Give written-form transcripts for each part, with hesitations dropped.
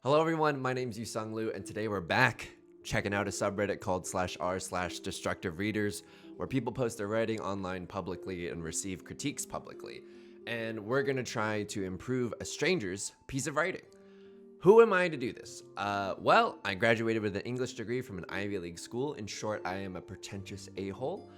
Hello everyone, my name's Yusung Lu, and today we're back checking out a subreddit called /r/DestructiveReaders, where people post their writing online publicly and receive critiques publicly. And we're gonna try to improve a stranger's piece of writing. Who am I to do this? Well, I graduated with an English degree from an Ivy League school. In short, I am a pretentious a-hole.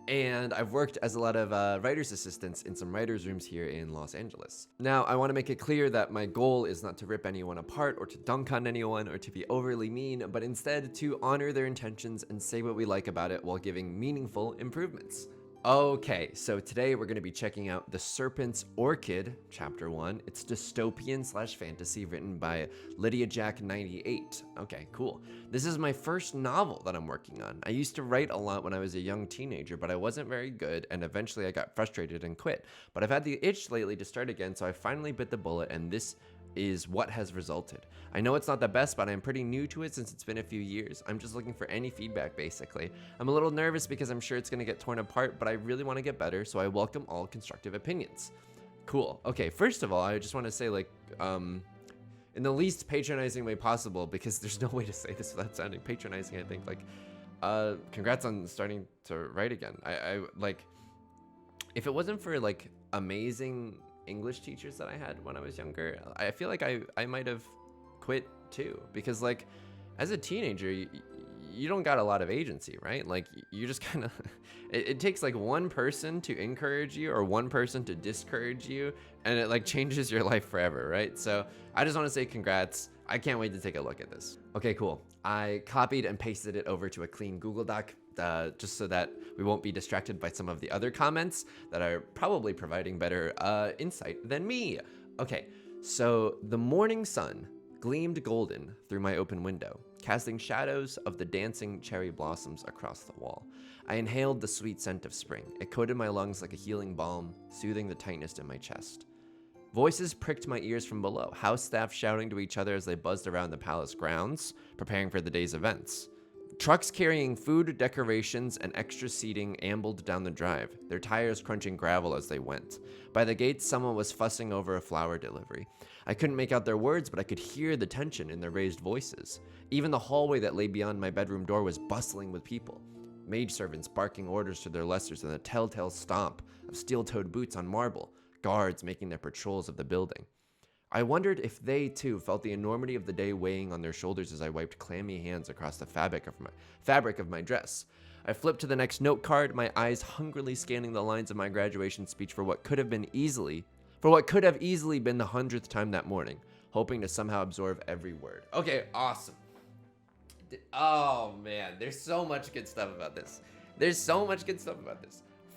And I've worked as a lot of writer's assistants in some writer's rooms here in Los Angeles. Now, I want to make it clear that my goal is not to rip anyone apart or to dunk on anyone or to be overly mean, but instead to honor their intentions and say what we like about it while giving meaningful improvements. Okay, so today we're going to be checking out The Serpent's Orchid, Chapter 1. It's dystopian/fantasy written by Lydia Jack 98. Okay, cool. This is my first novel that I'm working on. I used to write a lot when I was a young teenager, but I wasn't very good, and eventually I got frustrated and quit. But I've had the itch lately to start again, so I finally bit the bullet, and this is what has resulted. I know it's not the best, but I'm pretty new to it since it's been a few years. I'm just looking for any feedback, basically. I'm a little nervous because I'm sure it's going to get torn apart, but I really want to get better, so I welcome all constructive opinions. Cool. Okay, first of all, I just want to say, in the least patronizing way possible, because there's no way to say this without sounding patronizing, I think, congrats on starting to write again. I if it wasn't for, amazing English teachers that I had when I was younger, I feel like I might have quit too, because as a teenager you don't got a lot of agency, right? You just kind of it takes one person to encourage you or one person to discourage you, and it changes your life forever, right? So I just want to say congrats. I can't wait to take a look at this. Okay, cool. I copied and pasted it over to a clean Google Doc, just so that we won't be distracted by some of the other comments that are probably providing better insight than me. Okay, so the morning sun gleamed golden through my open window, casting shadows of the dancing cherry blossoms across the wall. I inhaled the sweet scent of spring. It coated my lungs like a healing balm, soothing the tightness in my chest. Voices pricked my ears from below, house staff shouting to each other as they buzzed around the palace grounds, preparing for the day's events. Trucks carrying food, decorations, and extra seating ambled down the drive, their tires crunching gravel as they went. By the gates, someone was fussing over a flower delivery. I couldn't make out their words, but I could hear the tension in their raised voices. Even the hallway that lay beyond my bedroom door was bustling with people. Maidservants barking orders to their lessers and the telltale stomp of steel-toed boots on marble, guards making their patrols of the building. I wondered if they, too, felt the enormity of the day weighing on their shoulders as I wiped clammy hands across the fabric of my dress. I flipped to the next note card, my eyes hungrily scanning the lines of my graduation speech for what could have easily been the 100th time that morning, hoping to somehow absorb every word. Okay, awesome. Oh, man, there's so much good stuff about this.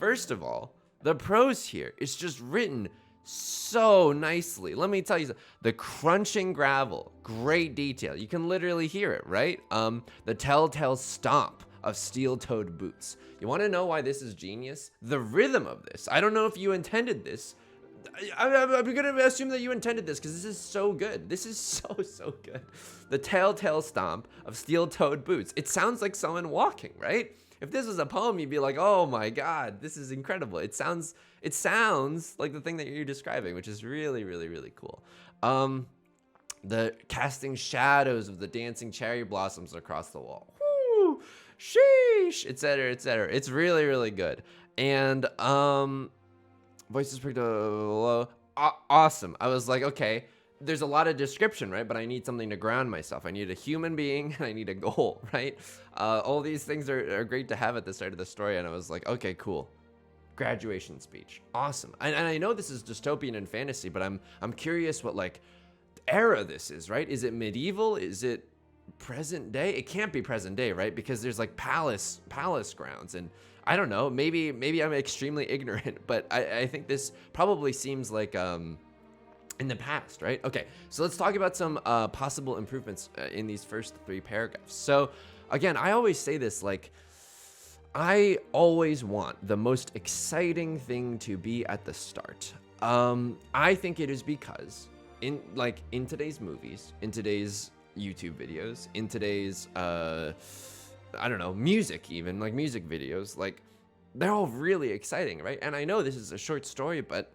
First of all, the prose here is just written so nicely. Let me tell you something. The crunching gravel, great detail. You can literally hear it, right? The telltale stomp of steel-toed boots. You want to know why this is genius? The rhythm of this. I don't know if you intended this. I'm going to assume that you intended this because this is so good. This is so good. The telltale stomp of steel-toed boots. It sounds like someone walking, right? If this was a poem, you'd be like, oh my God, this is incredible. It sounds like the thing that you're describing, which is really, really, really cool. The casting shadows of the dancing cherry blossoms across the wall. Woo, sheesh, etc., etc. It's really, really good. And voices picked up below. Awesome. I was like, okay, there's a lot of description, right? But I need something to ground myself. I need a human being and I need a goal, right? All these things are great to have at the start of the story. And I was like, okay, cool. Graduation speech. Awesome. And I know this is dystopian and fantasy, but I'm curious what era this is, right? Is it medieval? Is it present day? It can't be present day, right? Because there's palace grounds, and I don't know, maybe I'm extremely ignorant, but I think this probably seems like in the past, right? Okay, so let's talk about some possible improvements in these first 3 paragraphs. So again, I always say this, I always want the most exciting thing to be at the start. I think it is because in today's movies, in today's YouTube videos, in today's I don't know, music, even music videos, they're all really exciting, right? And I know this is a short story, but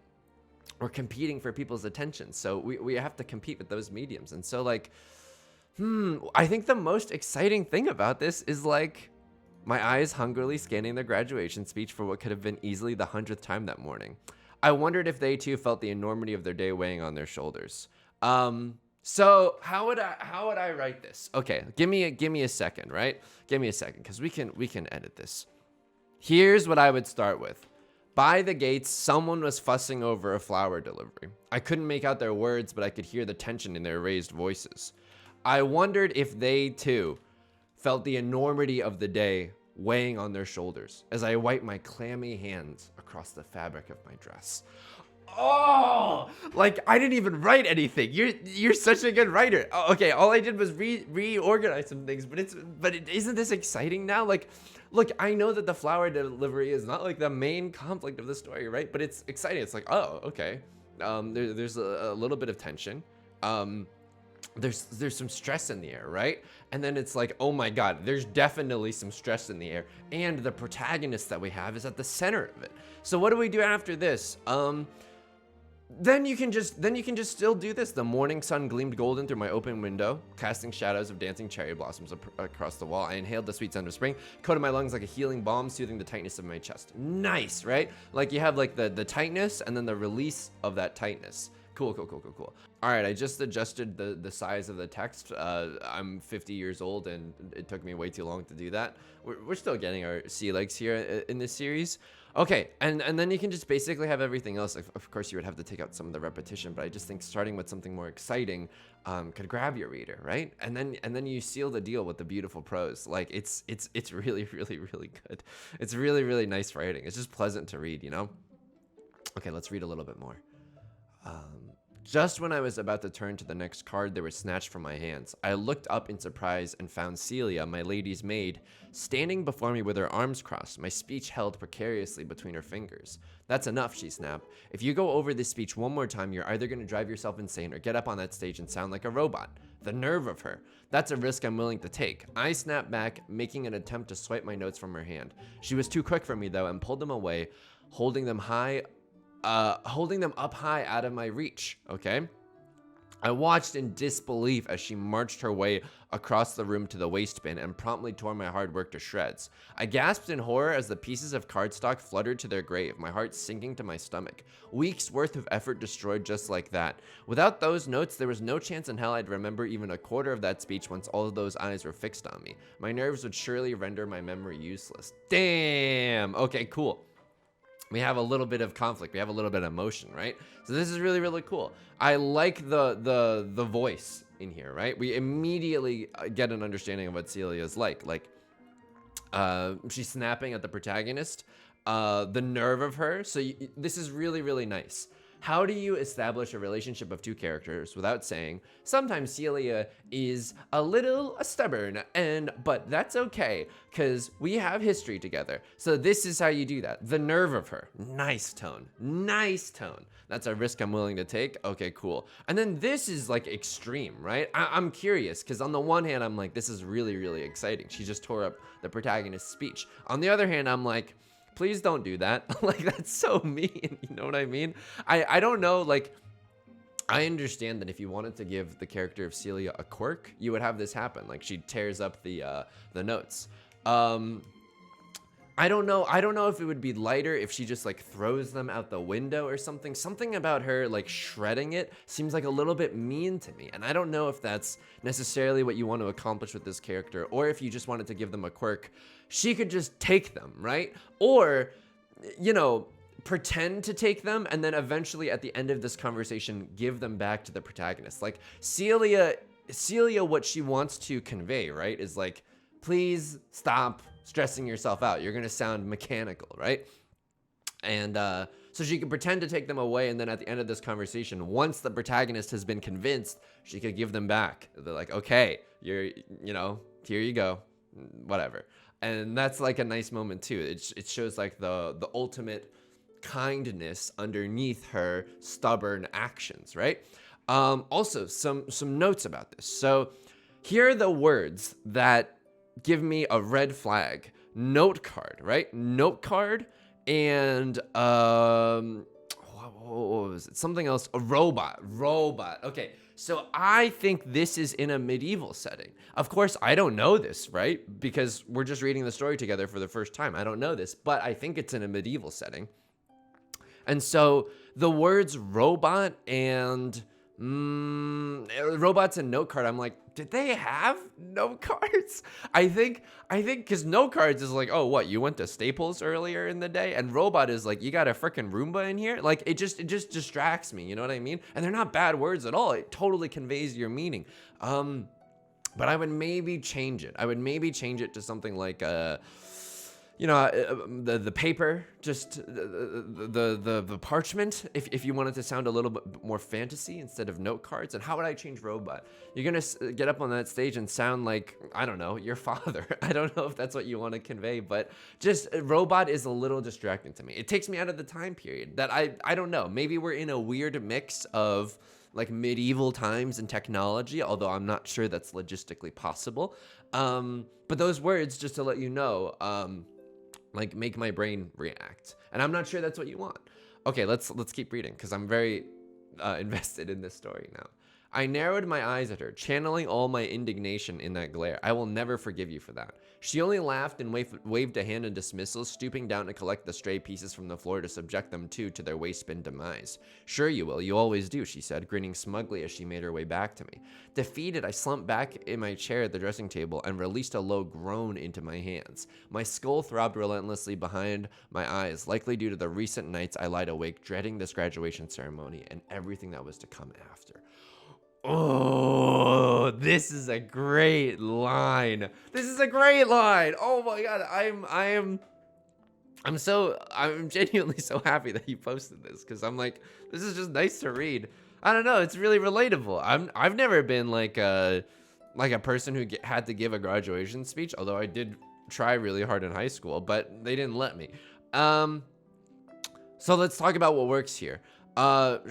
we're competing for people's attention, so we have to compete with those mediums. And so I think the most exciting thing about this is like my eyes hungrily scanning their graduation speech for what could have been easily the 100th time that morning. I wondered if they too felt the enormity of their day weighing on their shoulders. So how would I write this? Okay, give me a second, right? Give me a second, because we can edit this. Here's what I would start with. By the gates, someone was fussing over a flower delivery. I couldn't make out their words, but I could hear the tension in their raised voices. I wondered if they too felt the enormity of the day weighing on their shoulders as I wiped my clammy hands across the fabric of my dress. Oh, like I didn't even write anything. You're such a good writer. Oh, okay, all I did was reorganize some things, but isn't this exciting now? Like, look, I know that the flower delivery is not like the main conflict of the story, right? But it's exciting. It's like, oh, okay. There's a little bit of tension. There's some stress in the air, right? And then it's like, oh my God, there's definitely some stress in the air, and the protagonist that we have is at the center of it. So what do we do after this? Then you can just still do this. The morning sun gleamed golden through my open window, casting shadows of dancing cherry blossoms across the wall. I inhaled the sweet scent of spring, coated my lungs like a healing balm, soothing the tightness of my chest. Nice, right? Like you have like the tightness and then the release of that tightness. Cool. All right, I just adjusted the size of the text. I'm 50 years old, and it took me way too long to do that. We're still getting our sea legs here in this series. Okay, and then you can just basically have everything else. Of course, you would have to take out some of the repetition, but I just think starting with something more exciting could grab your reader, right? And then you seal the deal with the beautiful prose. Like it's really good. It's really nice writing. It's just pleasant to read, you know? Okay, let's read a little bit more. Just when I was about to turn to the next card, they were snatched from my hands. I looked up in surprise and found Celia, my lady's maid, standing before me with her arms crossed, my speech held precariously between her fingers. That's enough, she snapped. If you go over this speech one more time, you're either going to drive yourself insane or get up on that stage and sound like a robot. The nerve of her. That's a risk I'm willing to take. I snapped back, making an attempt to swipe my notes from her hand. She was too quick for me, though, and pulled them away, holding them up high out of my reach, okay? I watched in disbelief as she marched her way across the room to the waste bin and promptly tore my hard work to shreds. I gasped in horror as the pieces of cardstock fluttered to their grave, my heart sinking to my stomach. Weeks worth of effort destroyed just like that. Without those notes, there was no chance in hell I'd remember even a quarter of that speech once all of those eyes were fixed on me. My nerves would surely render my memory useless. Damn! Okay, cool. We have a little bit of conflict. We have a little bit of emotion, right? So this is really cool. I like the voice in here, right? We immediately get an understanding of what Celia is like. Like, she's snapping at the protagonist. The nerve of her. So this is really nice. How do you establish a relationship of two characters without saying, sometimes Celia is a little stubborn, but that's okay, because we have history together. So this is how you do that. The nerve of her. Nice tone. That's a risk I'm willing to take. Okay, cool. And then this is like extreme, right? I'm curious, because on the one hand, I'm like, this is really exciting. She just tore up the protagonist's speech. On the other hand, I'm like, please don't do that. Like, that's so mean. You know what I mean? I don't know. Like, I understand that if you wanted to give the character of Celia a quirk, you would have this happen. Like, she tears up the notes. I don't know if it would be lighter if she just like throws them out the window or something. Something about her like shredding it seems like a little bit mean to me. And I don't know if that's necessarily what you want to accomplish with this character, or if you just wanted to give them a quirk. She could just take them, right? Or, you know, pretend to take them and then eventually at the end of this conversation give them back to the protagonist. Like Celia, what she wants to convey, right, is like, please stop stressing yourself out. You're gonna sound mechanical, right? And so she could pretend to take them away, and then at the end of this conversation, once the protagonist has been convinced, she could give them back. They're like, okay, here you go, whatever. And that's like a nice moment too. It shows like the ultimate kindness underneath her stubborn actions, right? Also, some notes about this. So here are the words that give me a red flag. Note card, right? Note card and what was it? Something else. A robot. Okay. So I think this is in a medieval setting. Of course, I don't know this, right? Because we're just reading the story together for the first time. I don't know this, but I think it's in a medieval setting. And so the words robot and robots and note card, I'm like, did they have note cards? I think because note cards is like, oh, what, you went to Staples earlier in the day? And robot is like, you got a freaking Roomba in here? Like, it just distracts me, you know what I mean? And they're not bad words at all. It totally conveys your meaning. But I would maybe change it. I would maybe change it to something like the paper, just the parchment, if you want it to sound a little bit more fantasy instead of note cards. And how would I change robot? You're gonna get up on that stage and sound like, I don't know, your father. I don't know if that's what you want to convey, but just robot is a little distracting to me. It takes me out of the time period that I don't know. Maybe we're in a weird mix of like medieval times and technology, although I'm not sure that's logistically possible. But those words, just to let you know, like make my brain react, and I'm not sure that's what you want. Okay, let's keep reading because I'm very invested in this story now. I narrowed my eyes at her, channeling all my indignation in that glare. I will never forgive you for that. She only laughed and waved a hand in dismissal, stooping down to collect the stray pieces from the floor to subject them to their waste-bin demise. Sure you will, you always do, she said, grinning smugly as she made her way back to me. Defeated, I slumped back in my chair at the dressing table and released a low groan into my hands. My skull throbbed relentlessly behind my eyes, likely due to the recent nights I lied awake, dreading this graduation ceremony and everything that was to come after. Oh, this is a great line. This is a great line. Oh my God. I'm genuinely so happy that you posted this, because I'm like, this is just nice to read. I don't know. It's really relatable. I've never been like a person who had to give a graduation speech, although I did try really hard in high school, but they didn't let me. So let's talk about what works here.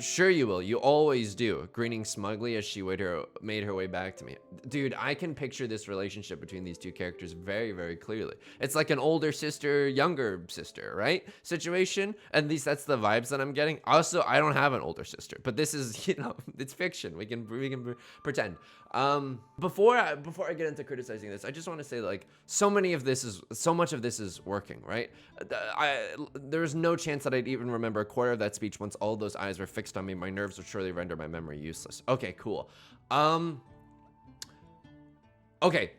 Sure you will. You always do. Grinning smugly as she made her way back to me. Dude, I can picture this relationship between these two characters very, very clearly. It's like an older sister, younger sister, right? Situation. At least that's the vibes that I'm getting. Also, I don't have an older sister, but this is, it's fiction. We can pretend. Before I get into criticizing this, I just want to say, like, so much of this is working, right? There's no chance that I'd even remember a quarter of that speech once all those eyes were fixed on me. My nerves would surely render my memory useless. Okay, cool. Okay,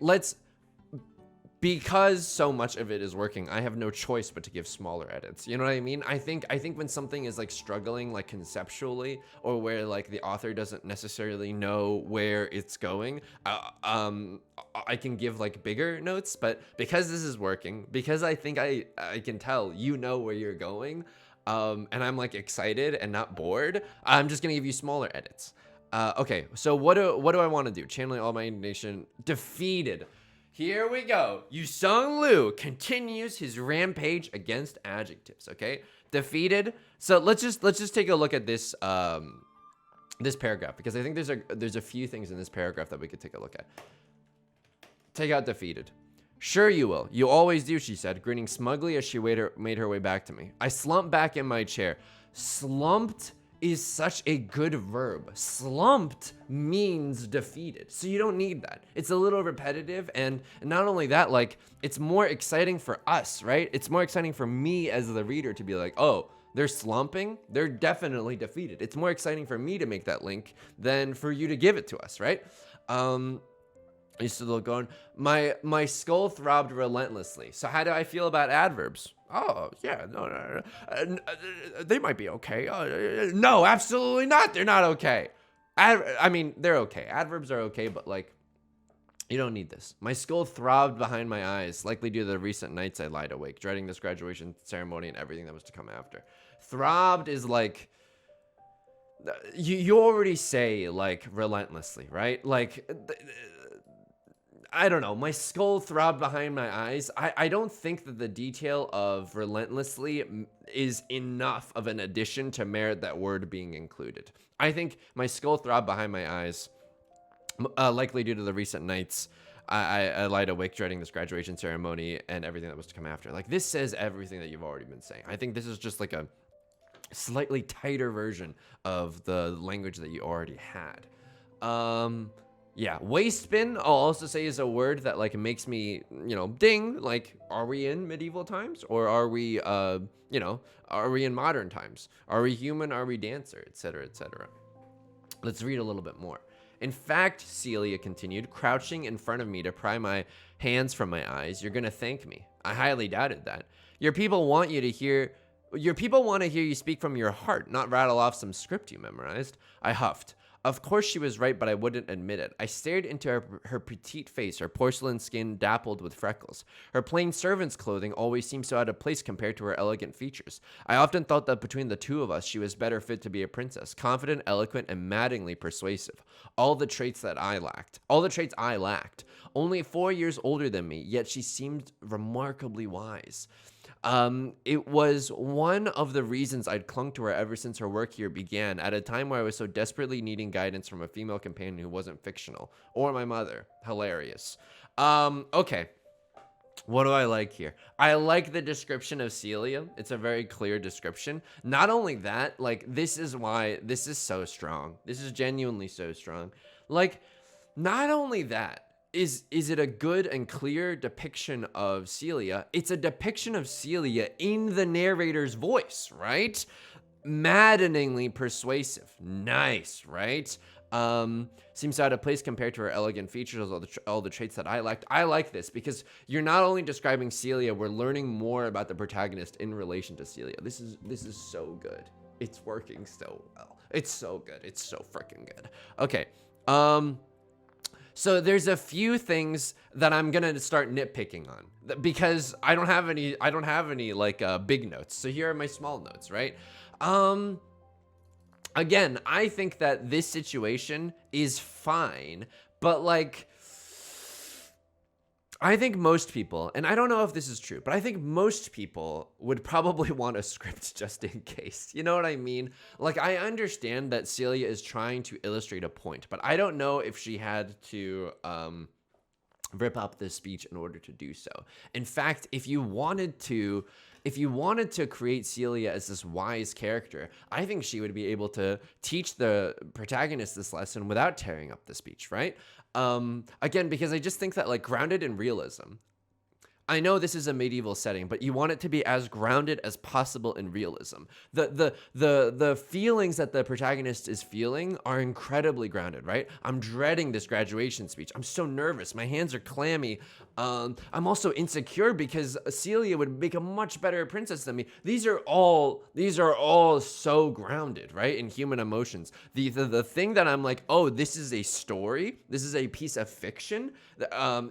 because so much of it is working, I have no choice but to give smaller edits. You know what I mean? I think when something is like struggling, like conceptually, or where like the author doesn't necessarily know where it's going, I can give like bigger notes. But because this is working, because I think I can tell you know where you're going, and I'm like excited and not bored, I'm just gonna give you smaller edits. Okay, so what do I want to do? Channeling all my indignation. Defeated. Here we go. Yusung Liu continues his rampage against adjectives, okay? Defeated. So let's just take a look at this this paragraph, because I think there's a few things in this paragraph that we could take a look at. Take out defeated. Sure you will. You always do, she said, grinning smugly as she made her way back to me. I slumped back in my chair. Slumped is such a good verb. Slumped means defeated, so you don't need that. It's a little repetitive, and not only that, like, it's more exciting for us, right? It's more exciting for me as the reader to be like, oh, they're slumping, they're definitely defeated. It's more exciting for me to make that link than for you to give it to us, right? I used to look on. My skull throbbed relentlessly. So how do I feel about adverbs? Oh, yeah, no. They might be okay. No, absolutely not. They're not okay. I mean, they're okay. Adverbs are okay, but like, you don't need this. My skull throbbed behind my eyes, likely due to the recent nights I lied awake, dreading this graduation ceremony and everything that was to come after. Throbbed is like, you already say like relentlessly, right? Like, I don't know. My skull throbbed behind my eyes. I don't think that the detail of relentlessly is enough of an addition to merit that word being included. I think my skull throbbed behind my eyes, likely due to the recent nights I lied awake dreading this graduation ceremony and everything that was to come after. Like, this says everything that you've already been saying. I think this is just like a slightly tighter version of the language that you already had. Yeah, waste bin, I'll also say, is a word that like makes me, ding. Like, are we in medieval times, or are we, are we in modern times? Are we human? Are we dancer? Etc. Etc. Let's read a little bit more. In fact, Celia continued, crouching in front of me to pry my hands from my eyes, you're gonna thank me. I highly doubted that. Your people want to hear you speak from your heart, not rattle off some script you memorized. I huffed. Of course she was right, but I wouldn't admit it. I stared into her petite face, her porcelain skin dappled with freckles. Her plain servant's clothing always seemed so out of place compared to her elegant features. I often thought that between the two of us, she was better fit to be a princess, confident, eloquent, and maddeningly persuasive. All the traits I lacked. Only 4 years older than me, yet she seemed remarkably wise. It was one of the reasons I'd clung to her ever since her work here began, at a time where I was so desperately needing guidance from a female companion who wasn't fictional. Or my mother. Hilarious. Okay. What do I like here? I like the description of Celia. It's a very clear description. Not only that, like, this is why this is so strong. This is genuinely so strong. Like, not only that, is it a good and clear depiction of Celia? It's a depiction of Celia in the narrator's voice, right? Maddeningly persuasive. Nice, right? Seems out of place compared to her elegant features, all the traits that I liked. I like this because you're not only describing Celia, we're learning more about the protagonist in relation to Celia. This is so good. It's working so well. It's so good. It's so freaking good. Okay. So there's a few things that I'm gonna start nitpicking on because I don't have any like big notes. So here are my small notes, right? Again, I think that this situation is fine, but like, I think most people, and I don't know if this is true, but I think most people would probably want a script just in case. You know what I mean? Like, I understand that Celia is trying to illustrate a point, but I don't know if she had to rip up this speech in order to do so. In fact, if you wanted to create Celia as this wise character, I think she would be able to teach the protagonist this lesson without tearing up the speech, right? Again, because I just think that, like, grounded in realism, I know this is a medieval setting, but you want it to be as grounded as possible in realism. The feelings that the protagonist is feeling are incredibly grounded, right? I'm dreading this graduation speech. I'm so nervous. My hands are clammy. I'm also insecure because Celia would make a much better princess than me. These are all so grounded, right? In human emotions. The thing that I'm like, oh, this is a story. This is a piece of fiction.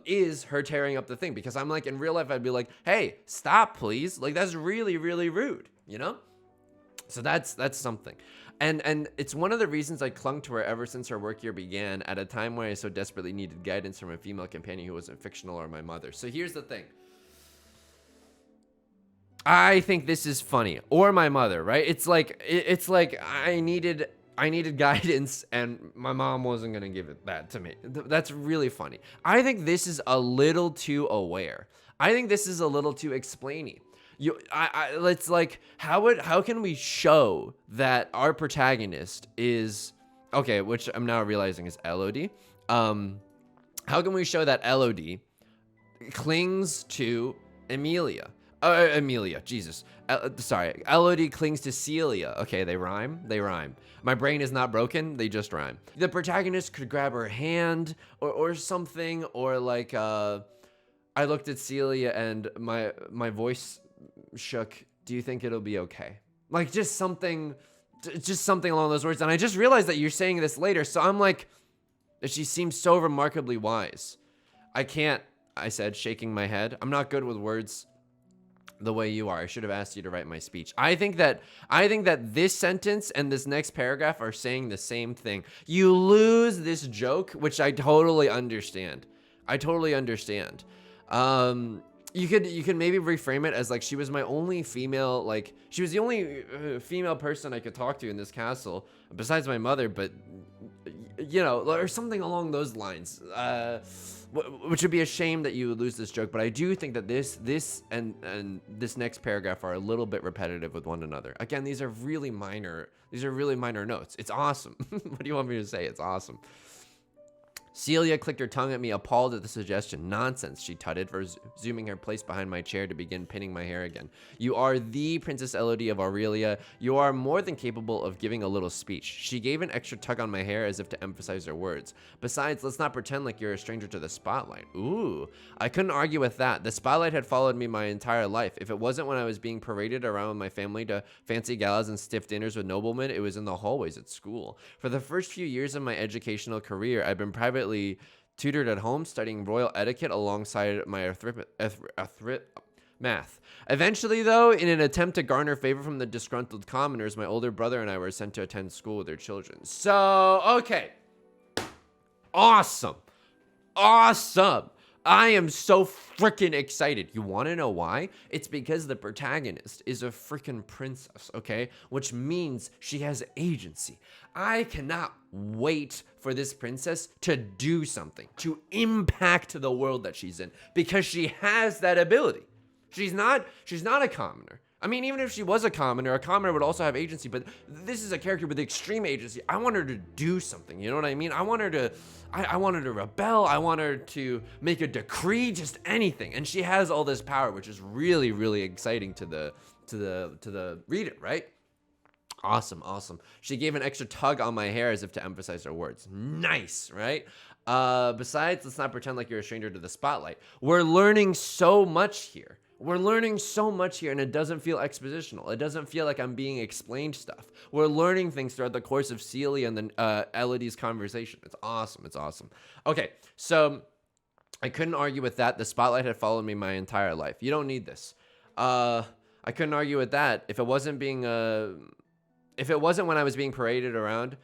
Is her tearing up the thing, because I'm like, in real life, I'd be like, hey, stop, please. Like, that's really, really rude, you know? So that's something. And it's one of the reasons I clung to her ever since her work here began, at a time where I so desperately needed guidance from a female companion who wasn't fictional or my mother. So here's the thing. I think this is funny. Or my mother, right? It's like I needed guidance and my mom wasn't going to give that to me. That's really funny. I think this is a little too aware. I think this is a little too explainy. It's like, how can we show that our protagonist is, okay, which I'm now realizing is Elodie. How can we show that Elodie clings to Emilia? Jesus. Elodie clings to Celia. Okay, they rhyme. My brain is not broken, they just rhyme. The protagonist could grab her hand or something, or like, I looked at Celia and my voice shook. Do you think it'll be okay? Like, just something along those words. And I just realized that you're saying this later, so I'm like, she seems so remarkably wise. I said, shaking my head. I'm not good with words the way you are. I should have asked you to write my speech. I think that this sentence and this next paragraph are saying the same thing. You lose this joke, which I totally understand. You could maybe reframe it as like, she was my only female, like, she was the only female person I could talk to in this castle besides my mother, but you know, or something along those lines. Which would be a shame that you would lose this joke, but I do think that this and this next paragraph are a little bit repetitive with one another. Again, these are really minor notes. It's awesome. What do you want me to say? It's awesome. Celia clicked her tongue at me, appalled at the suggestion. Nonsense, she tutted, resuming her place behind my chair to begin pinning my hair again. You are the Princess Elodie of Aurelia. You are more than capable of giving a little speech. She gave an extra tug on my hair as if to emphasize her words. Besides, let's not pretend like you're a stranger to the spotlight. Ooh, I couldn't argue with that. The spotlight had followed me my entire life. If it wasn't when I was being paraded around with my family to fancy galas and stiff dinners with noblemen, it was in the hallways at school. For the first few years of my educational career, I've been privately tutored at home, studying royal etiquette alongside my math. Eventually, though, in an attempt to garner favor from the disgruntled commoners, my older brother and I were sent to attend school with their children. So, okay. Awesome. Awesome. I am so freaking excited. You want to know why? It's because the protagonist is a freaking princess, okay? Which means she has agency. I cannot wait for this princess to do something, to impact the world that she's in, because she has that ability. She's not a commoner. I mean, even if she was a commoner would also have agency, but this is a character with extreme agency. I want her to do something, you know what I mean? I want her to rebel. I want her to make a decree, just anything. And she has all this power, which is really, really exciting to the reader, right? Awesome. She gave an extra tug on my hair as if to emphasize her words. Nice, right? Besides, let's not pretend like you're a stranger to the spotlight. We're learning so much here. And it doesn't feel expositional. It doesn't feel like I'm being explained stuff. We're learning things throughout the course of Celia and then Elodie's conversation. It's awesome. Okay, so I couldn't argue with that. The spotlight had followed me my entire life. You don't need this. I couldn't argue with that. If it wasn't when I was being paraded around,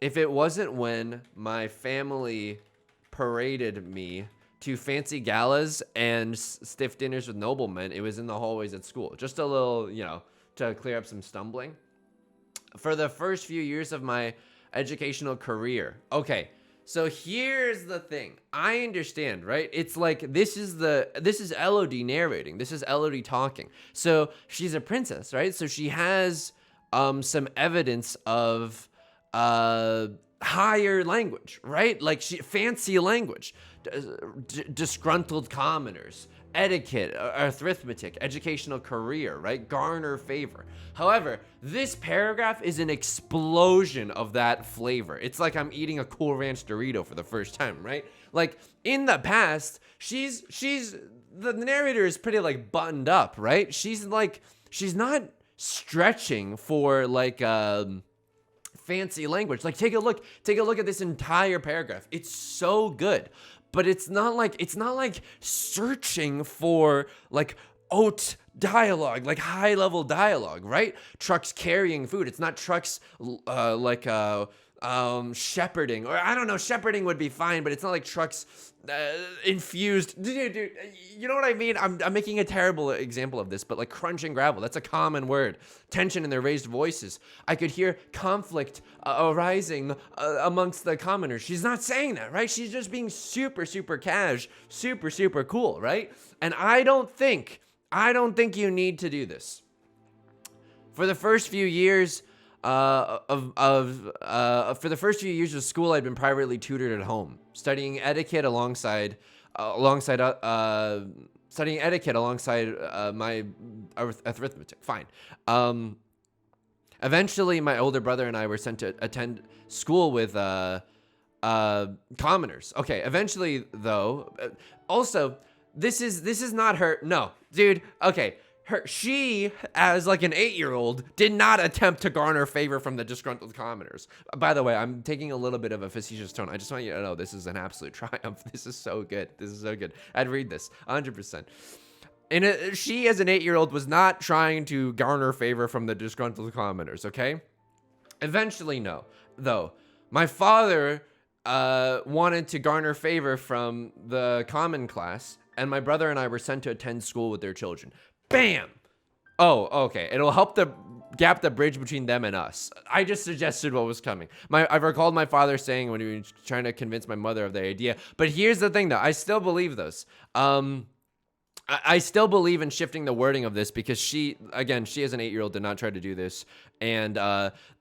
if it wasn't when my family paraded me to fancy galas and stiff dinners with noblemen, it was in the hallways at school. Just a little, to clear up some stumbling. For the first few years of my educational career. Okay, so here's the thing. I understand, right? It's like, this is Elodie narrating. This is Elodie talking. So she's a princess, right? So she has some evidence of higher language, right? Like fancy language. Disgruntled commoners, etiquette, arithmetic, educational career, right? Garner favor. However, this paragraph is an explosion of that flavor. It's like I'm eating a Cool Ranch Dorito for the first time, right? Like in the past, the narrator is pretty like buttoned up, right? She's not stretching for like fancy language. Like take a look at this entire paragraph. It's so good. But it's not like searching for like haute dialogue, like high level dialogue, right? Trucks carrying food. It's not trucks shepherding, or I don't know, shepherding would be fine, but it's not like trucks infused. Dude, you know what I mean? I'm making a terrible example of this, but like crunching gravel, that's a common word. Tension in their raised voices. I could hear conflict arising amongst the commoners. She's not saying that, right? She's just being super, super cash, super, super cool, right? And I don't think you need to do this. For the first few years of school, I'd been privately tutored at home, studying etiquette alongside my arithmetic. Fine. Eventually, my older brother and I were sent to attend school with commoners. Okay. Eventually, though, also this is not her. No, dude. Okay. She, as like an 8-year-old, did not attempt to garner favor from the disgruntled commoners. By the way, I'm taking a little bit of a facetious tone. I just want you to know this is an absolute triumph. This is so good. I'd read this 100%. And she, as an 8-year-old, was not trying to garner favor from the disgruntled commoners, okay? Eventually, no. Though, my father wanted to garner favor from the common class, and my brother and I were sent to attend school with their children. Bam! Oh, okay. It'll help the gap the bridge between them and us. I just suggested what was coming. I recalled my father saying when he was trying to convince my mother of the idea. But here's the thing, though. I still believe this. I still believe in shifting the wording of this because she as an 8-year-old did not try to do this. And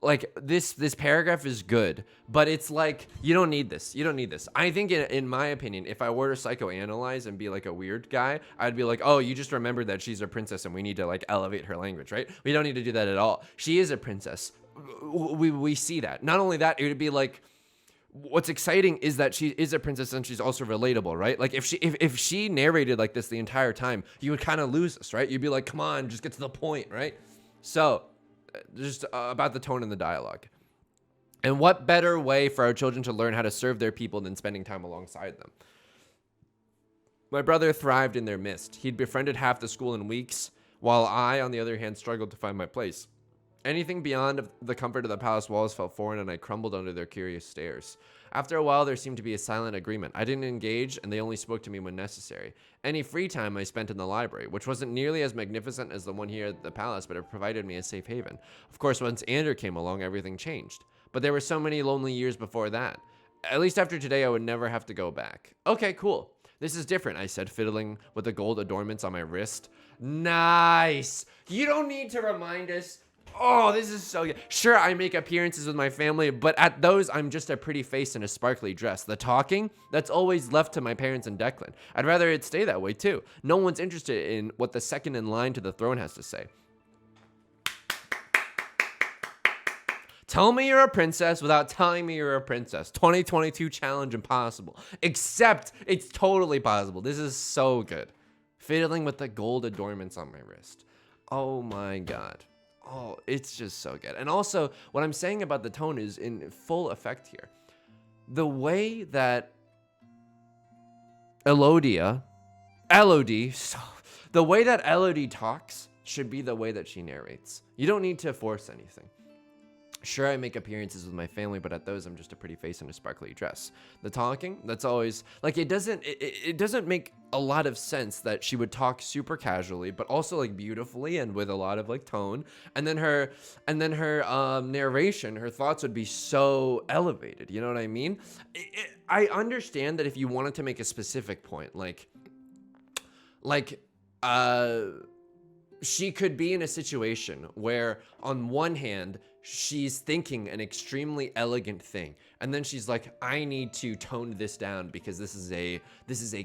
like this paragraph is good, but it's like, you don't need this. You don't need this. I think in my opinion, if I were to psychoanalyze and be like a weird guy, I'd be like, oh, you just remembered that she's a princess and we need to like elevate her language, right? We don't need to do that at all. She is a princess. We see that. Not only that, it would be like, what's exciting is that she is a princess and she's also relatable, right? Like if she narrated like this the entire time, you would kind of lose us, right? You'd be like, come on, just get to the point, right? So just about the tone and the dialogue. And what better way for our children to learn how to serve their people than spending time alongside them? My brother thrived in their midst. He'd befriended half the school in weeks, while I, on the other hand, struggled to find my place. Anything beyond the comfort of the palace walls felt foreign, and I crumbled under their curious stares. After a while, there seemed to be a silent agreement. I didn't engage, and they only spoke to me when necessary. Any free time I spent in the library, which wasn't nearly as magnificent as the one here at the palace, but it provided me a safe haven. Of course, once Andrew came along, everything changed. But there were so many lonely years before that. At least after today, I would never have to go back. Okay, cool. This is different, I said, fiddling with the gold adornments on my wrist. Nice. You don't need to remind us. Oh, this is so good. Sure, I make appearances with my family, but at those, I'm just a pretty face in a sparkly dress. The talking, that's always left to my parents and Declan. I'd rather it stay that way, too. No one's interested in what the second in line to the throne has to say. Tell me you're a princess without telling me you're a princess. 2022 challenge impossible. Except it's totally possible. This is so good. Fiddling with the gold adornments on my wrist. Oh my God. Oh, it's just so good. And also, what I'm saying about the tone is in full effect here. The way that Elodie, the way that Elodie talks should be the way that she narrates. You don't need to force anything. Sure, I make appearances with my family, but at those, I'm just a pretty face in a sparkly dress. The talking, that's always like, it doesn't make a lot of sense that she would talk super casually, but also like beautifully and with a lot of like tone. And then her narration, her thoughts would be so elevated. You know what I mean? I understand that if you wanted to make a specific point, she could be in a situation where on one hand, she's thinking an extremely elegant thing, and then she's like, I need to tone this down because this is a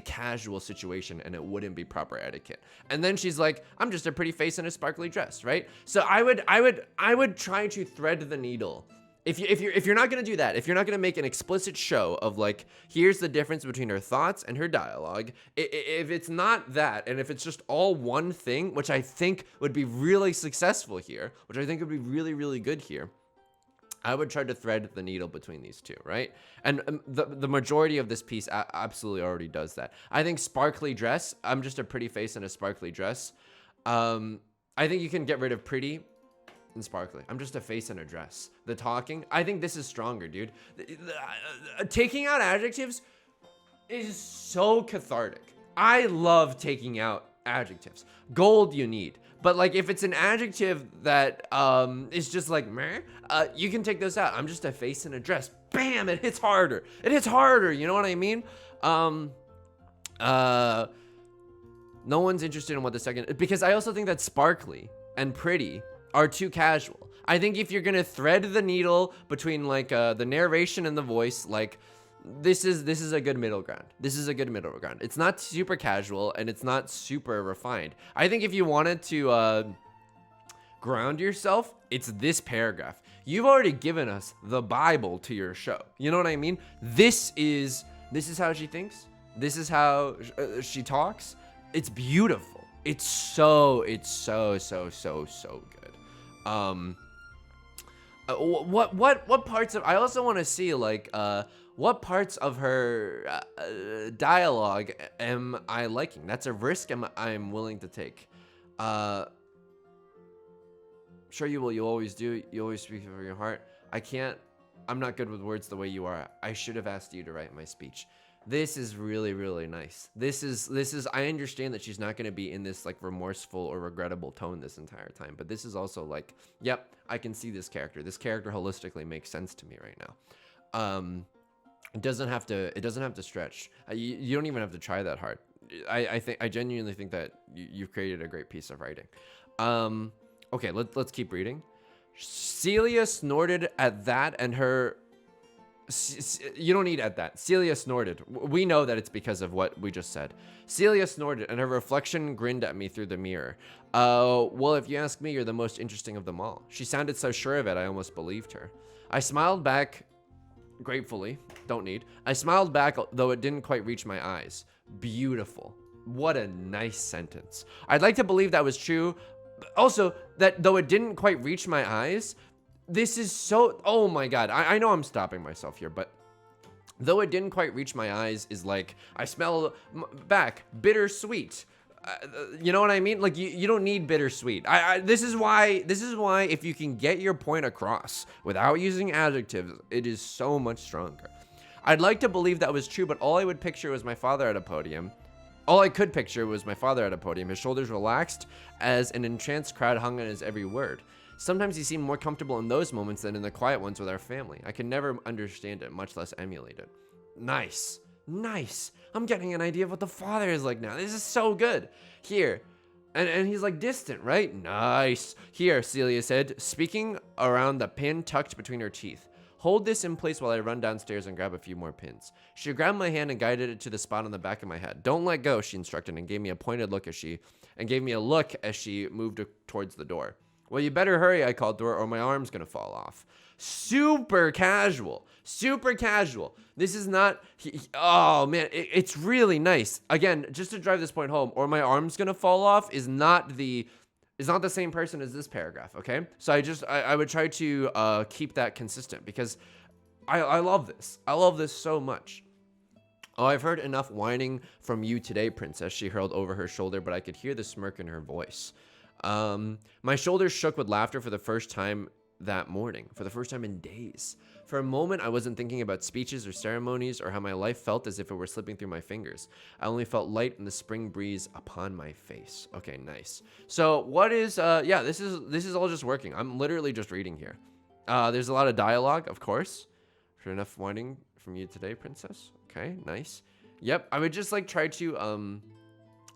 casual situation and it wouldn't be proper etiquette. And then she's like, I'm just a pretty face in a sparkly dress, right? So I would try to thread the needle. If you're not gonna do that, if you're not gonna make an explicit show of like, here's the difference between her thoughts and her dialogue, if it's not that, and if it's just all one thing, which I think would be really successful here, which I think would be really, really good here, I would try to thread the needle between these two, right? And the majority of this piece absolutely already does that. I think sparkly dress, I'm just a pretty face in a sparkly dress. I think you can get rid of pretty and sparkly. I'm just a face in a dress. The talking, I think this is stronger, dude. Taking out adjectives is so cathartic. I love taking out adjectives. Gold you need. But like if it's an adjective that is just like meh, you can take those out. I'm just a face in a dress. Bam, it hits harder. It hits harder, you know what I mean? No one's interested in what the second, because I also think that sparkly and pretty are too casual. I think if you're gonna thread the needle between like the narration and the voice, like this is a good middle ground. This is a good middle ground. It's not super casual and it's not super refined. I think if you wanted to ground yourself, it's this paragraph. You've already given us the Bible to your show. You know what I mean? This is how she thinks. This is how she talks. It's beautiful. It's so good. What parts of, I also want to see like what parts of her dialogue am I liking? That's a risk I'm willing to take. Sure you will, you always do, you always speak from your heart. I'm not good with words the way you are. I should have asked you to write my speech. This is really, really nice. This is, I understand that she's not going to be in this like remorseful or regrettable tone this entire time, but this is also like, yep, I can see this character. This character holistically makes sense to me right now. It doesn't have to stretch. You don't even have to try that hard. I genuinely think that you've created a great piece of writing. Okay, let's keep reading. Celia snorted at that, and her. You don't need at that. Celia snorted. We know that it's because of what we just said. Celia snorted, and her reflection grinned at me through the mirror. Well, if you ask me, you're the most interesting of them all. She sounded so sure of it, I almost believed her. I smiled back gratefully. Don't need. I smiled back, though it didn't quite reach my eyes. Beautiful. What a nice sentence. I'd like to believe that was true. Also, that though it didn't quite reach my eyes, this is so, oh my God. I know I'm stopping myself here, but though it didn't quite reach my eyes is like, I smell back bittersweet. You know what I mean? Like you don't need bittersweet. This is why if you can get your point across without using adjectives, it is so much stronger. I'd like to believe that was true, but all I would picture was my father at a podium. All I could picture was my father at a podium, his shoulders relaxed as an entranced crowd hung on his every word. Sometimes he seemed more comfortable in those moments than in the quiet ones with our family. I could never understand it, much less emulate it. Nice. Nice. I'm getting an idea of what the father is like now. This is so good. Here. And he's like distant, right? Nice. Here, Celia said, speaking around the pin tucked between her teeth. Hold this in place while I run downstairs and grab a few more pins. She grabbed my hand and guided it to the spot on the back of my head. Don't let go, she instructed, and gave me a pointed look as she moved towards the door. Well, you better hurry, I called to her, or my arm's gonna fall off. Super casual. Super casual. This is not, oh man, it's really nice. Again, just to drive this point home, or my arm's gonna fall off is not the same person as this paragraph, okay? So I would try to keep that consistent because I love this. I love this so much. Oh, I've heard enough whining from you today, princess, she hurled over her shoulder, but I could hear the smirk in her voice. My shoulders shook with laughter for the first time that morning, for the first time in days. For a moment, I wasn't thinking about speeches or ceremonies or how my life felt as if it were slipping through my fingers. I only felt light in the spring breeze upon my face. Okay, nice. So what is, yeah, this is all just working. I'm literally just reading here. There's a lot of dialogue, of course. For enough whining from you today, princess. Okay, nice. Yep, I would just like try to,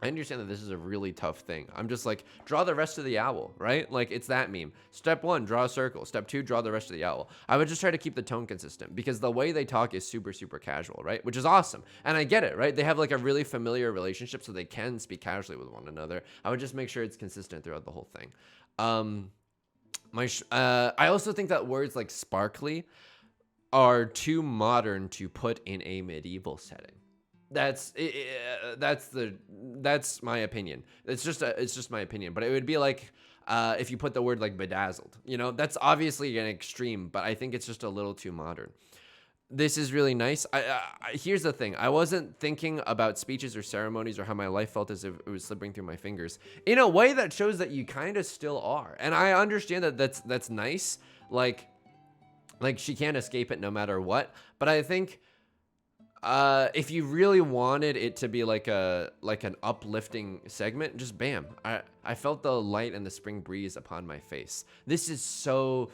I understand that this is a really tough thing. I'm just like, draw the rest of the owl, right? Like, it's that meme. Step 1, draw a circle. Step 2, draw the rest of the owl. I would just try to keep the tone consistent because the way they talk is super, super casual, right? Which is awesome. And I get it, right? They have like a really familiar relationship so they can speak casually with one another. I would just make sure it's consistent throughout the whole thing. I also think that words like sparkly are too modern to put in a medieval setting. That's my opinion. It's just my opinion, but it would be like if you put the word like bedazzled, you know, that's obviously an extreme, but I think it's just a little too modern. This is really nice. Here's the thing. I wasn't thinking about speeches or ceremonies or how my life felt as if it was slipping through my fingers in a way that shows that you kind of still are. And I understand that that's nice. Like she can't escape it no matter what. But I think if you really wanted it to be like an uplifting segment, just bam. I felt the light and the spring breeze upon my face. This is so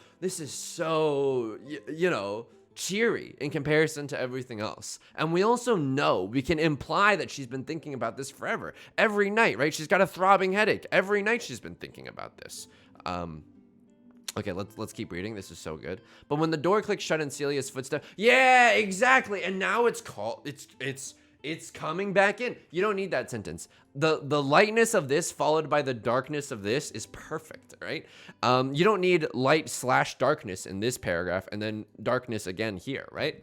you know, cheery in comparison to everything else. And we also know, we can imply that she's been thinking about this forever. Every night, right? She's got a throbbing headache. Every night she's been thinking about this. Okay, let's keep reading. This is so good. But when the door clicked shut in Celia's footsteps, yeah, exactly. And now it's coming back in. You don't need that sentence. The lightness of this followed by the darkness of this is perfect, right? You don't need light/darkness in this paragraph and then darkness again here, right?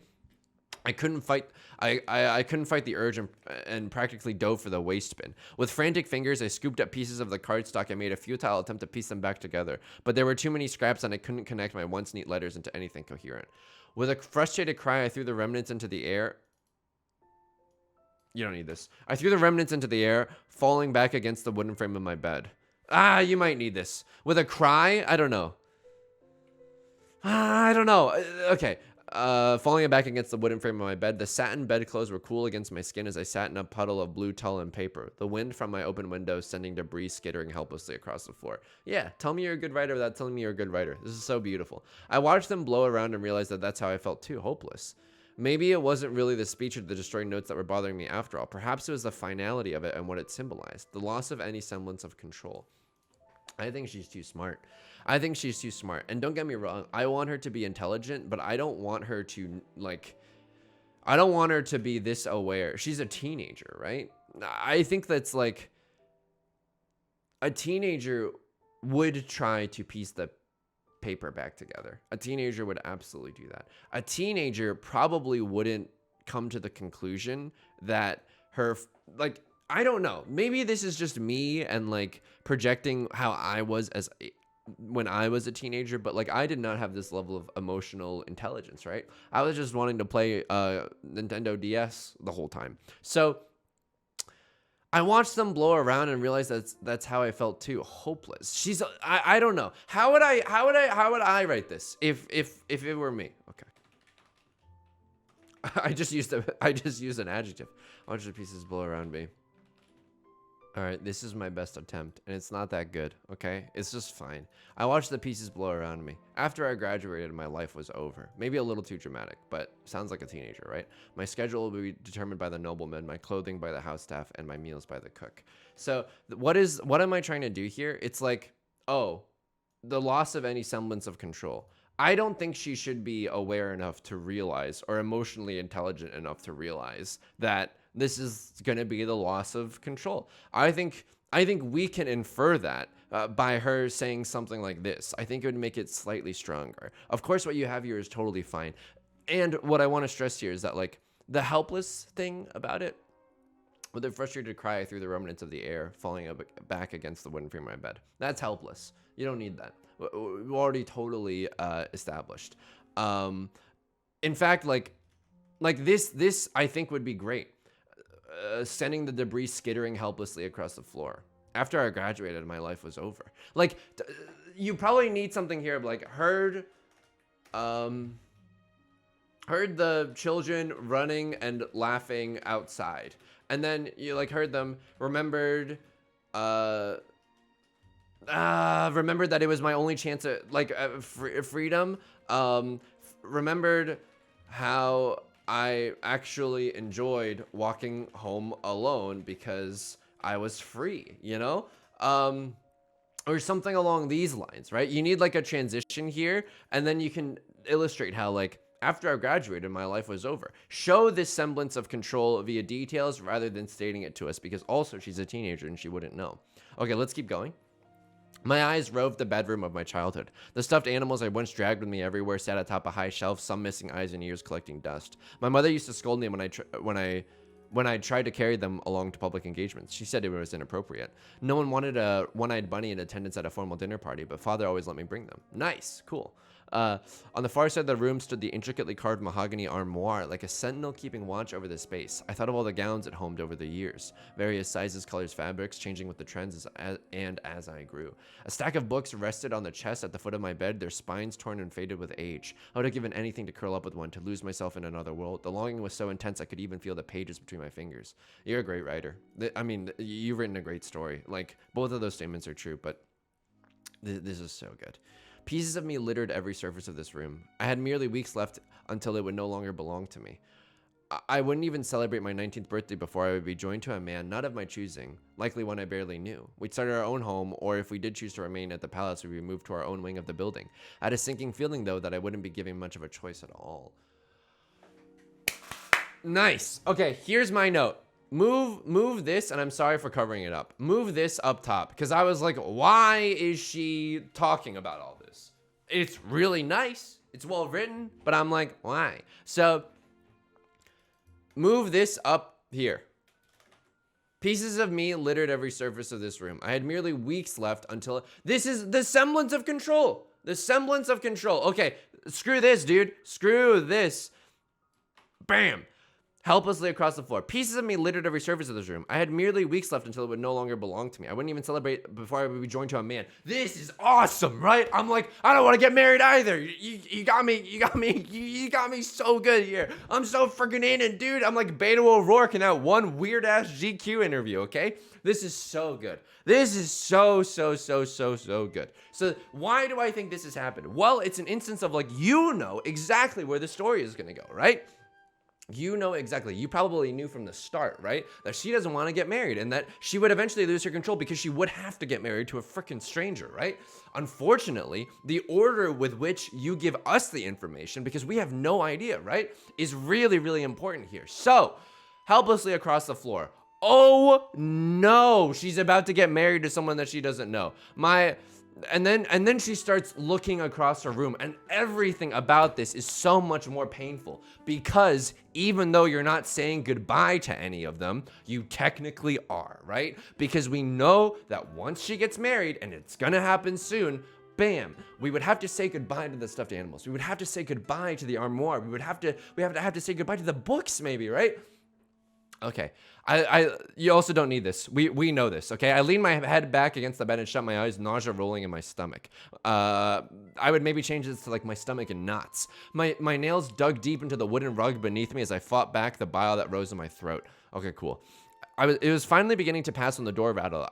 I couldn't fight the urge and practically dove for the waste bin. With frantic fingers, I scooped up pieces of the cardstock and made a futile attempt to piece them back together. But there were too many scraps and I couldn't connect my once neat letters into anything coherent. With a frustrated cry, I threw the remnants into the air. You don't need this. I threw the remnants into the air, falling back against the wooden frame of my bed. You might need this. With a cry? I don't know. I don't know. Okay. Falling back against the wooden frame of my bed, the satin bedclothes were cool against my skin as I sat in a puddle of blue tulle and paper, the wind from my open window sending debris skittering helplessly across the floor. Yeah, tell me you're a good writer without telling me you're a good writer. This is so beautiful. I watched them blow around and realized that that's how I felt too, hopeless. Maybe it wasn't really the speech or the destroyed notes that were bothering me after all. Perhaps it was the finality of it and what it symbolized, the loss of any semblance of control. I think she's too smart. I think she's too smart. And don't get me wrong, I want her to be intelligent, but I don't want her to, like, I don't want her to be this aware. She's a teenager, right? I think that's like, a teenager would try to piece the paper back together. A teenager would absolutely do that. A teenager probably wouldn't come to the conclusion that her, like, I don't know. Maybe this is just me and like projecting how I was when I was a teenager, but like I did not have this level of emotional intelligence, right? I was just wanting to play Nintendo DS the whole time. So I watched them blow around and realized that's how I felt too. Hopeless. I don't know. How would I write this if it were me? Okay. I just used an adjective. Watch the pieces blow around me. All right, this is my best attempt, and it's not that good, okay? It's just fine. I watched the pieces blow around me. After I graduated, my life was over. Maybe a little too dramatic, but sounds like a teenager, right? My schedule will be determined by the nobleman, my clothing by the house staff, and my meals by the cook. So what am I trying to do here? It's like, oh, the loss of any semblance of control. I don't think she should be aware enough to realize, or emotionally intelligent enough to realize that this is going to be the loss of control. I think we can infer that by her saying something like this. I think it would make it slightly stronger. Of course, what you have here is totally fine. And what I want to stress here is that like the helpless thing about it, with a frustrated cry, I threw the remnants of the air falling back against the wooden frame of my bed. That's helpless. You don't need that. We're already totally established. In fact, like this I think would be great. Sending the debris skittering helplessly across the floor. After I graduated, my life was over. Like, you probably need something here of like heard the children running and laughing outside, and then you like heard them remembered that it was my only chance at like freedom. Remembered how I actually enjoyed walking home alone because I was free, you know? Or something along these lines, right? You need like a transition here, and then you can illustrate how like after I graduated, my life was over. Show this semblance of control via details rather than stating it to us, because also she's a teenager and she wouldn't know. Okay, let's keep going. My eyes roved the bedroom of my childhood. The stuffed animals I once dragged with me everywhere sat atop a high shelf, some missing eyes and ears collecting dust. My mother used to scold me when I tried to carry them along to public engagements. She said it was inappropriate. No one wanted a one-eyed bunny in attendance at a formal dinner party, but father always let me bring them. Nice, cool. On the far side of the room stood the intricately carved mahogany armoire, like a sentinel keeping watch over the space. I thought of all the gowns it homed over the years, various sizes, colors, fabrics, changing with the trends as I grew. A stack of books rested on the chest at the foot of my bed, their spines torn and faded with age. I would have given anything to curl up with one, to lose myself in another world. The longing was so intense I could even feel the pages between my fingers. You're a great writer. I mean, you've written a great story. Like, both of those statements are true, but this is so good. Pieces of me littered every surface of this room. I had merely weeks left until it would no longer belong to me. I wouldn't even celebrate my 19th birthday before I would be joined to a man not of my choosing, likely one I barely knew. We'd start our own home, or if we did choose to remain at the palace, we'd move to our own wing of the building. I had a sinking feeling, though, that I wouldn't be given much of a choice at all. Nice. Okay, here's my note. Move this, and I'm sorry for covering it up. Move this up top, because I was like, why is she talking about all this? It's really nice. It's well written, but I'm like, why? So move this up here. Pieces of me littered every surface of this room. I had merely weeks left until this is the semblance of control. The semblance of control. Okay, screw this, dude. Screw this. Bam. Helplessly across the floor. Pieces of me littered every surface of this room. I had merely weeks left until it would no longer belong to me. I wouldn't even celebrate before I would be joined to a man. This is awesome, right? I'm like, I don't want to get married either. You got me so good here. I'm so freaking in it, dude. I'm like Beto O'Rourke in that one weird ass GQ interview, okay? This is so good. This is so good. So why do I think this has happened? Well, it's an instance of like, you know exactly where the story is going to go, right? you know exactly, you probably knew from the start, right, that she doesn't want to get married and that she would eventually lose her control because she would have to get married to a freaking stranger, right? Unfortunately, the order with which you give us the information, because we have no idea, right, is really, really important here. So, helplessly across the floor. Oh no, she's about to get married to someone that she doesn't know. And then she starts looking across her room, and everything about this is so much more painful because even though you're not saying goodbye to any of them, you technically are, right? Because we know that once she gets married, and it's gonna happen soon, bam, we would have to say goodbye to the stuffed animals. We would have to say goodbye to the armoire. We have to say goodbye to the books, maybe, right? Okay. You also don't need this. We know this, okay? I lean my head back against the bed and shut my eyes, nausea rolling in my stomach. I would maybe change this to like my stomach in knots. My nails dug deep into the wooden rug beneath me as I fought back the bile that rose in my throat. Okay, cool. It was finally beginning to pass on the door rattle.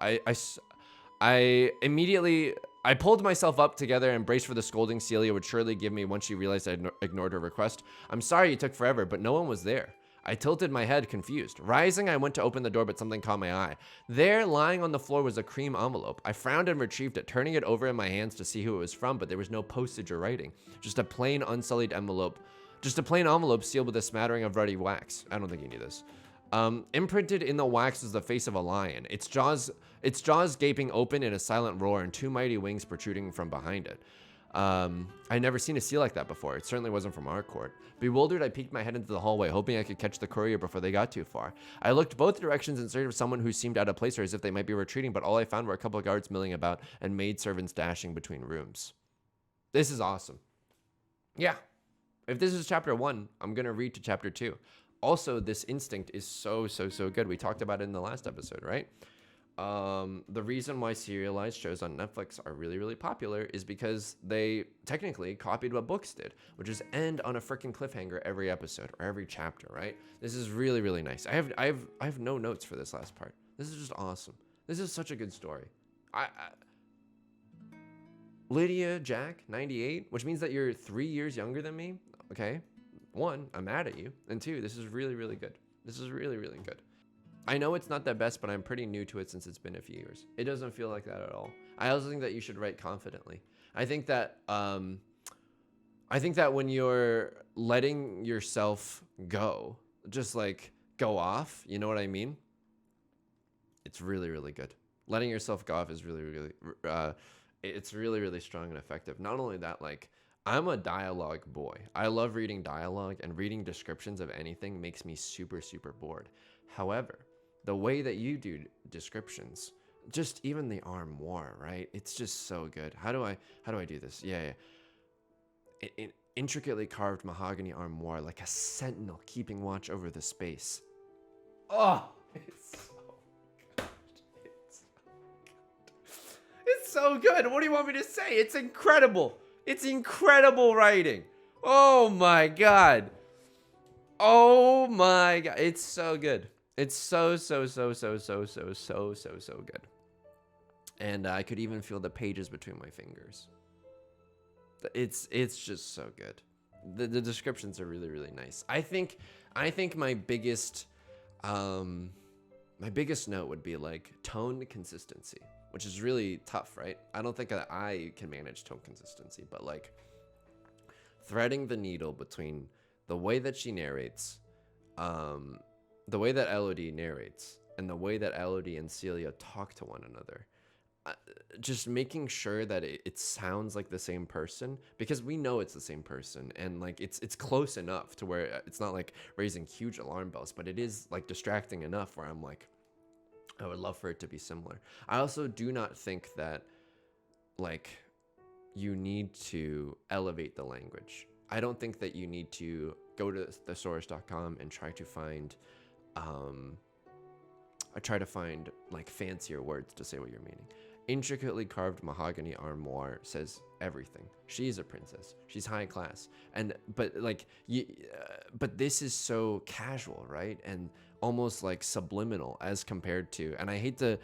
I immediately pulled myself up together and braced for the scolding Celia would surely give me once she realized I ignored her request. I'm sorry you took forever, but no one was there. I tilted my head, confused. Rising, I went to open the door, but something caught my eye. There, lying on the floor, was a cream envelope. I frowned and retrieved it, turning it over in my hands to see who it was from, but there was no postage or writing. Just a plain, unsullied envelope. Just a plain envelope sealed with a smattering of ruddy wax. I don't think you need this. Imprinted in the wax was the face of a lion, its jaws gaping open in a silent roar and two mighty wings protruding from behind it. I'd never seen a seal like that before. It certainly wasn't from our court. Bewildered, I peeked my head into the hallway, hoping I could catch the courier before they got too far. I looked both directions in search of someone who seemed out of place or as if they might be retreating, but all I found were a couple of guards milling about and maidservants dashing between rooms. This is awesome. Yeah. If this is chapter 1, I'm going to read to chapter 2. Also, this instinct is so good. We talked about it in the last episode, right? The reason why serialized shows on Netflix are really, really popular is because they technically copied what books did, which is end on a freaking cliffhanger every episode or every chapter, right? This is really, really nice. I have no notes for this last part. This is just awesome. This is such a good story. Lydia Jack, 98, which means that you're 3 years younger than me. Okay. 1, I'm mad at you. And 2, this is really, really good. This is really, really good. I know it's not the best, but I'm pretty new to it since it's been a few years. It doesn't feel like that at all. I also think that you should write confidently. I think that when you're letting yourself go, just like go off, you know what I mean? It's really, really good. Letting yourself go off is really, really, it's really, really strong and effective. Not only that, like, I'm a dialogue boy. I love reading dialogue, and reading descriptions of anything makes me super, super bored. However, the way that you do descriptions, just even the armoire, right? It's just so good. How do I do this? Yeah. Intricately carved mahogany armoire, like a sentinel keeping watch over the space. Oh, it's so good. It's so good. What do you want me to say? It's incredible. It's incredible writing. Oh my God. Oh my God. It's so good. It's so good. And I could even feel the pages between my fingers. It's just so good. The descriptions are really, really nice. I think my biggest note would be like tone consistency, which is really tough, right? I don't think that I can manage tone consistency, but like threading the needle between the way that she narrates, the way that Elodie narrates, and the way that Elodie and Celia talk to one another. Just making sure that it sounds like the same person, because we know it's the same person, and like it's close enough to where it's not like raising huge alarm bells, but it is like distracting enough where I'm like, I would love for it to be similar. I also do not think that like you need to elevate the language. I don't think that you need to go to thesaurus.com and try to find like fancier words to say what you're meaning. Intricately carved mahogany armoire says everything. She's a princess. She's high class. But this is so casual, right? And almost like subliminal as compared to, and I hate to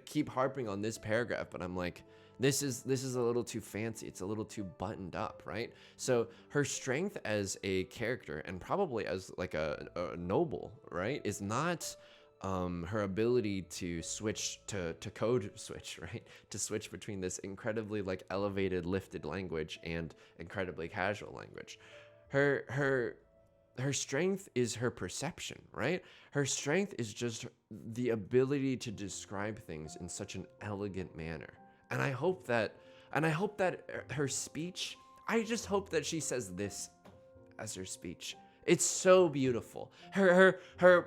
keep harping on this paragraph, but I'm like, This is a little too fancy. It's a little too buttoned up, right? So her strength as a character, and probably as like a noble, right, is not her ability to switch to code switch, right, to switch between this incredibly like elevated, lifted language and incredibly casual language. Her strength is her perception, right? Her strength is just the ability to describe things in such an elegant manner. And I hope that her speech, I just hope that she says this as her speech. It's so beautiful. Her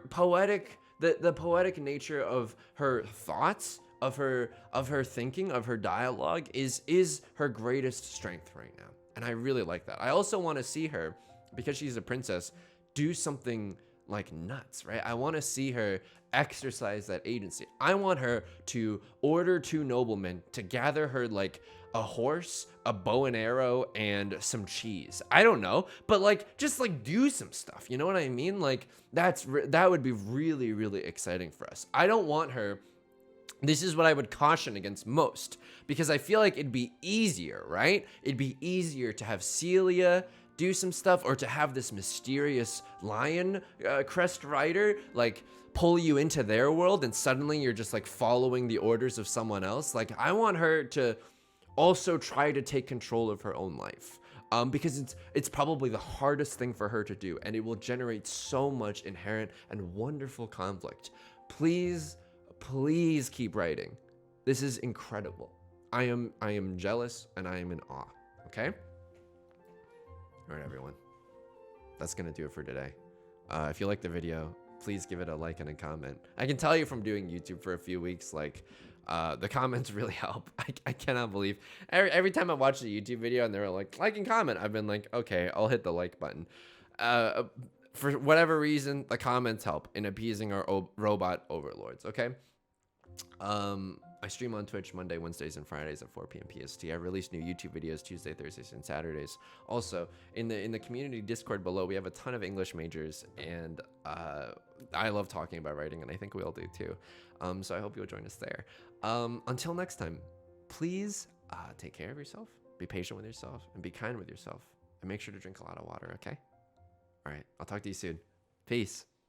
poetic, the poetic nature of her thoughts, of her thinking, of her dialogue is her greatest strength right now. And I really like that. I also want to see her, because she's a princess, do something like nuts, right? I want to see her exercise that agency. I want her to order 2 noblemen to gather her like a horse, a bow and arrow, and some cheese. I don't know, but like just like do some stuff. You know what I mean? Like that would be really, really exciting for us. I don't want her. This is what I would caution against most, because I feel like it'd be easier, right? It'd be easier to have Celia do some stuff, or to have this mysterious lion crest rider like pull you into their world, and suddenly you're just like following the orders of someone else. Like I want her to also try to take control of her own life, because it's probably the hardest thing for her to do, and it will generate so much inherent and wonderful conflict. Please keep writing. This is incredible. I am jealous and I am in awe. Okay? All right, everyone. That's going to do it for today. If you like the video, please give it a like and a comment. I can tell you from doing YouTube for a few weeks, like, the comments really help. I cannot believe every time I watch a YouTube video and they're like and comment, I've been like, okay, I'll hit the like button. For whatever reason, the comments help in appeasing our robot overlords. Okay. I stream on Twitch Monday, Wednesdays, and Fridays at 4 p.m. PST. I release new YouTube videos Tuesday, Thursdays, and Saturdays. Also, in the community Discord below, we have a ton of English majors, and I love talking about writing, and I think we all do too. So I hope you'll join us there. Until next time, please take care of yourself, be patient with yourself, and be kind with yourself, and make sure to drink a lot of water. Okay? All right. I'll talk to you soon. Peace.